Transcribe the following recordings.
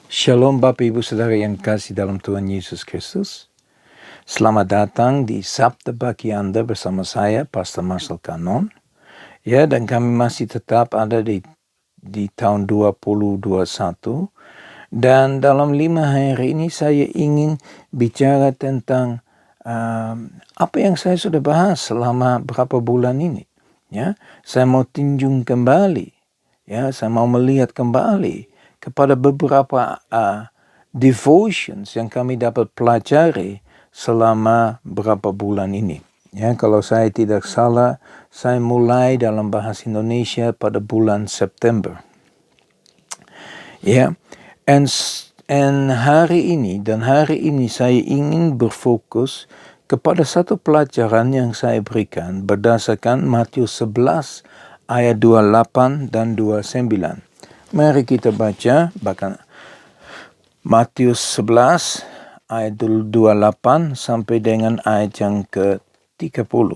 Shalom Bapak Ibu Saudara yang kasih dalam Tuhan Yesus Kristus. Selamat datang di Sabda Bagi Anda bersama saya, Pastor Marcel Kanon. Ya, dan kami masih tetap ada di tahun 2021. Dan dalam 5 hari ini saya ingin bicara tentang apa yang saya sudah bahas selama berapa bulan ini. Ya, saya mau tinjau kembali. Ya, saya mau melihat kembali kepada beberapa devotions yang kami dapat pelajari selama beberapa bulan ini. Ya, kalau saya tidak salah, saya mulai dalam bahasa Indonesia pada bulan September. Ya, and hari ini saya ingin berfokus kepada satu pelajaran yang saya berikan berdasarkan Matius 11 ayat 28 dan 29. Mari kita baca bahkan Matius 11 ayat 28 sampai dengan ayat yang ke-30.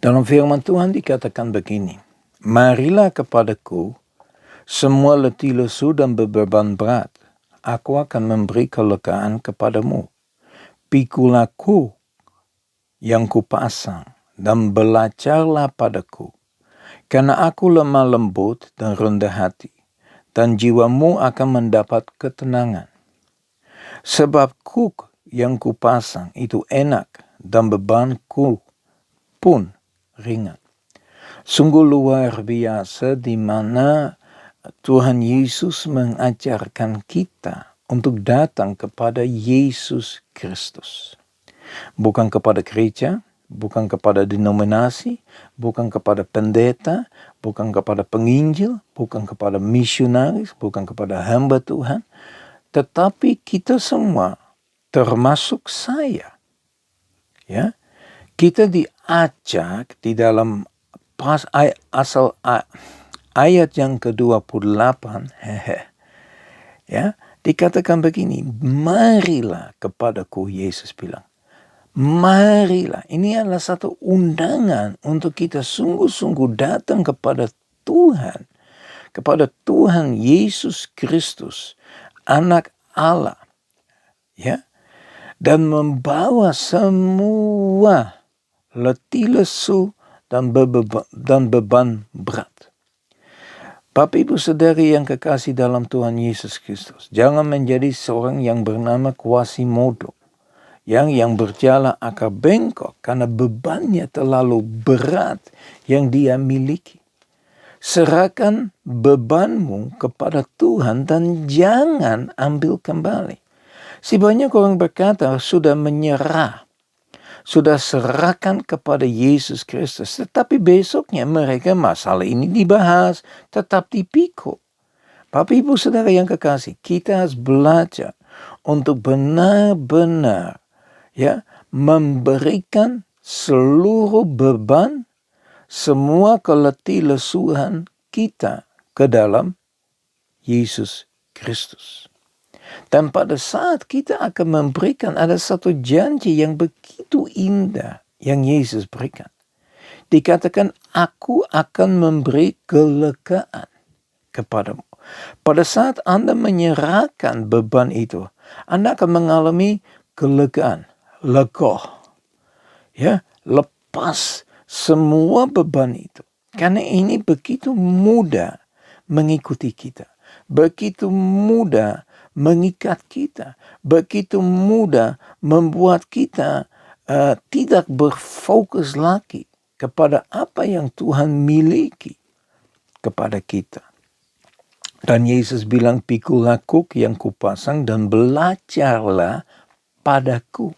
Dalam firman Tuhan dikatakan begini, "Marilah kepadaku semua letih lesu dan beban berat, aku akan memberi kelegaan kepadamu. Pikulah kuk yang kupasang dan belajarlah padaku, karena aku lemah lembut dan rendah hati, dan jiwamu akan mendapat ketenangan. Sebab kuk yang kupasang itu enak dan bebanku pun ringan." Sungguh luar biasa di mana Tuhan Yesus mengajarkan kita untuk datang kepada Yesus Kristus. Bukan kepada gereja, bukan kepada denominasi, bukan kepada pendeta, bukan kepada penginjil, bukan kepada misionaris, bukan kepada hamba Tuhan. Tetapi kita semua, termasuk saya, ya, kita diajak di dalam ayat yang ke-28, ya, dikatakan begini, marilah kepadaku, Yesus bilang. Marilah, ini adalah satu undangan untuk kita sungguh-sungguh datang kepada Tuhan Yesus Kristus, Anak Allah, ya, dan membawa semua letih lesu dan beban berat. Bapak Ibu Saudari yang kekasih dalam Tuhan Yesus Kristus, jangan menjadi seorang yang bernama Quasimodo, yang berjalan akal bengkok karena bebannya terlalu berat yang dia miliki. Serahkan bebanmu kepada Tuhan dan jangan ambil kembali. Si banyak orang berkata sudah menyerah, sudah serahkan kepada Yesus Kristus, tetapi besoknya mereka masalah ini dibahas, tetap dipikul. Bapak Ibu Saudara yang kekasih, kita harus belajar untuk benar-benar, ya, memberikan seluruh beban, semua keletih lesuhan kita ke dalam Yesus Kristus. Dan pada saat kita akan memberikan, ada satu janji yang begitu indah yang Yesus berikan. Dikatakan, aku akan memberi kelegaan kepadamu. Pada saat Anda menyerahkan beban itu, Anda akan mengalami kelegaan, legoh, ya, lepas semua beban itu. Karena ini begitu mudah mengikuti kita, begitu mudah mengikat kita, begitu mudah membuat kita tidak berfokus lagi kepada apa yang Tuhan miliki kepada kita. Dan Yesus bilang, pikulah kuk yang kupasang dan belajarlah padaku.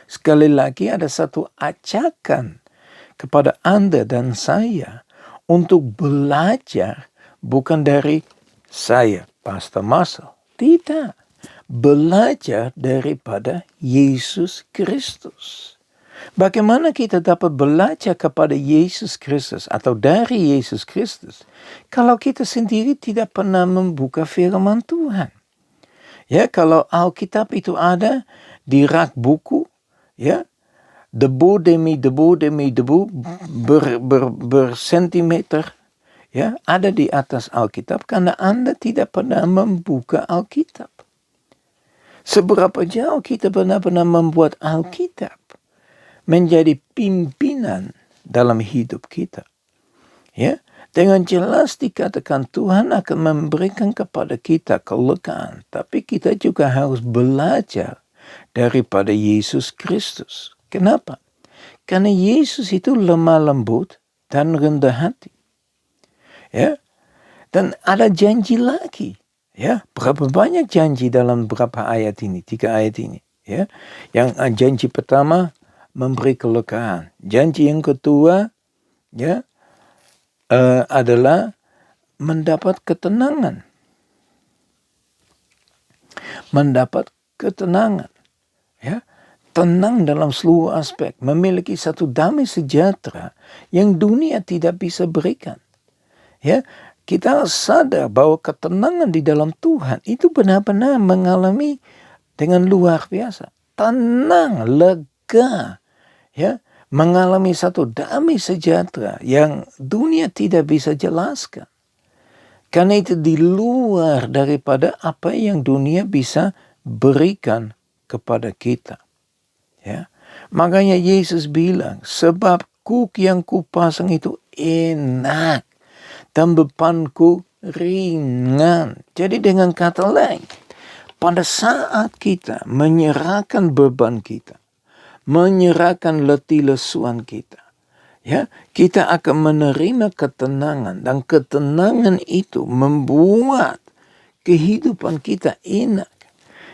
Sekali lagi ada satu ajakan kepada Anda dan saya untuk belajar bukan dari saya, Pastor Marcel. Tidak. Belajar daripada Yesus Kristus. Bagaimana kita dapat belajar kepada Yesus Kristus atau dari Yesus Kristus kalau kita sendiri tidak pernah membuka firman Tuhan? Ya, kalau Alkitab itu ada di rak buku, ya, debu demi debu bersentimeter, ya, ada di atas Alkitab karena Anda tidak pernah membuka Alkitab. Seberapa jauh kita benar-benar membuat Alkitab menjadi pimpinan dalam hidup kita. Ya, dengan jelas dikatakan Tuhan akan memberikan kepada kita kelegaan, tapi kita juga harus belajar daripada Yesus Kristus. Kenapa? Karena Yesus itu lemah lembut dan rendah hati. Ya, dan ada janji lagi. Ya, berapa banyak janji dalam berapa ayat ini? 3 ayat ini. Ya, yang janji pertama memberi kelegaan. Janji yang kedua, ya, adalah mendapat ketenangan. Mendapat ketenangan. Ya, tenang dalam seluruh aspek. Memiliki satu damai sejahtera yang dunia tidak bisa berikan. Ya, kita sadar bahwa ketenangan di dalam Tuhan itu benar-benar mengalami dengan luar biasa. Tenang, lega, ya, mengalami satu damai sejahtera yang dunia tidak bisa jelaskan. Karena itu di luar daripada apa yang dunia bisa berikan kepada kita. Ya, makanya Yesus bilang, sebab kuk yang kupasang itu enak dan bebanku ringan. Jadi dengan kata lain, pada saat kita menyerahkan beban kita, menyerahkan letih lesuan kita, ya, kita akan menerima ketenangan, dan ketenangan itu membuat kehidupan kita enak,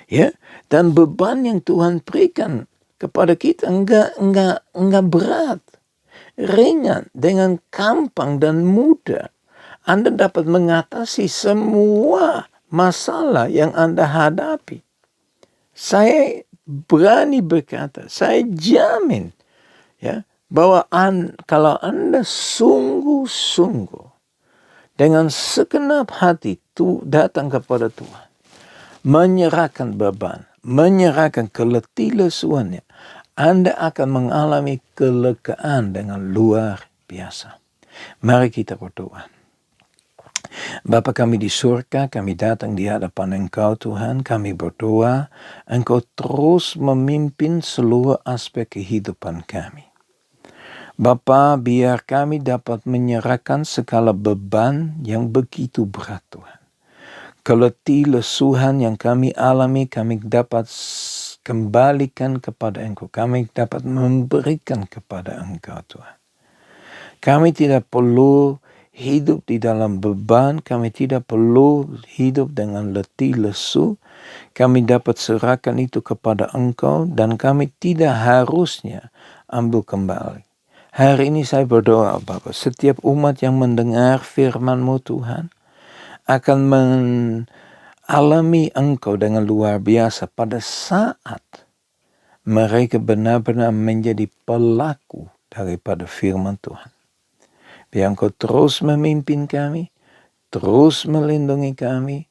ya, dan beban yang Tuhan berikan kepada kita enggak berat, ringan, dengan gampang dan mudah. Anda dapat mengatasi semua masalah yang Anda hadapi. Saya berani berkata, saya jamin, ya, bahwa kalau Anda sungguh-sungguh dengan segenap hati datang kepada Tuhan, menyerahkan beban, menyerahkan keletih lesuannya, Anda akan mengalami kelegaan dengan luar biasa. Mari kita berdoa. Bapa kami di surga, kami datang di hadapan Engkau Tuhan, kami berdoa Engkau terus memimpin seluruh aspek kehidupan kami. Bapa, biar kami dapat menyerahkan segala beban yang begitu berat Tuhan. Keletih lesuhan yang kami alami, kami dapat kembalikan kepada Engkau. Kami dapat memberikan kepada Engkau Tuhan. Kami tidak perlu hidup di dalam beban, kami tidak perlu hidup dengan letih lesu. Kami dapat serahkan itu kepada Engkau dan kami tidak harusnya ambil kembali. Hari ini saya berdoa Bapa, setiap umat yang mendengar firman-Mu Tuhan akan mengalami Engkau dengan luar biasa pada saat mereka benar-benar menjadi pelaku daripada firman Tuhan. Biar Engkau terus memimpin kami, terus melindungi kami,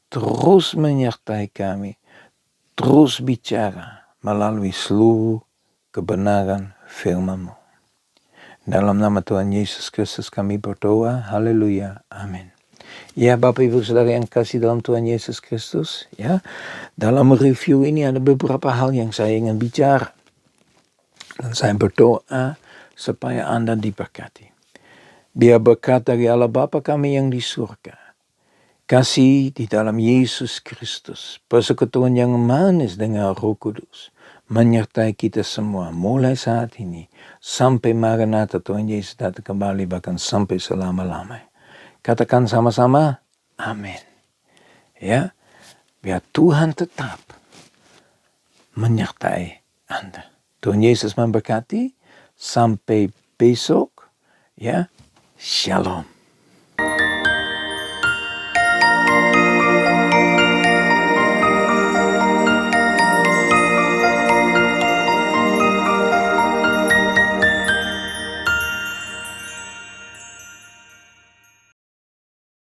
terus menyertai kami, terus bicara melalui seluruh kebenaran firman-Mu. Dalam nama Tuhan Yesus Kristus kami berdoa, haleluya, amin. Ya Bapak Ibu Saudara yang kasih dalam Tuhan Yesus Kristus, ya, dalam review ini ada beberapa hal yang saya ingin bicara. Dan saya berdoa supaya Anda diberkati. Biar berkat dari Allah Bapa kami yang di surga, kasih di dalam Yesus Kristus, persekutuan yang manis dengan Roh Kudus, menyertai kita semua mulai saat ini sampai Maranatha Tuhan Yesus datang kembali, bahkan sampai selama-lamanya. Katakan sama-sama, amin. Ya, biar Tuhan tetap menyertai Anda. Tuhan Yesus memberkati. Sampai besok, ya. Shalom.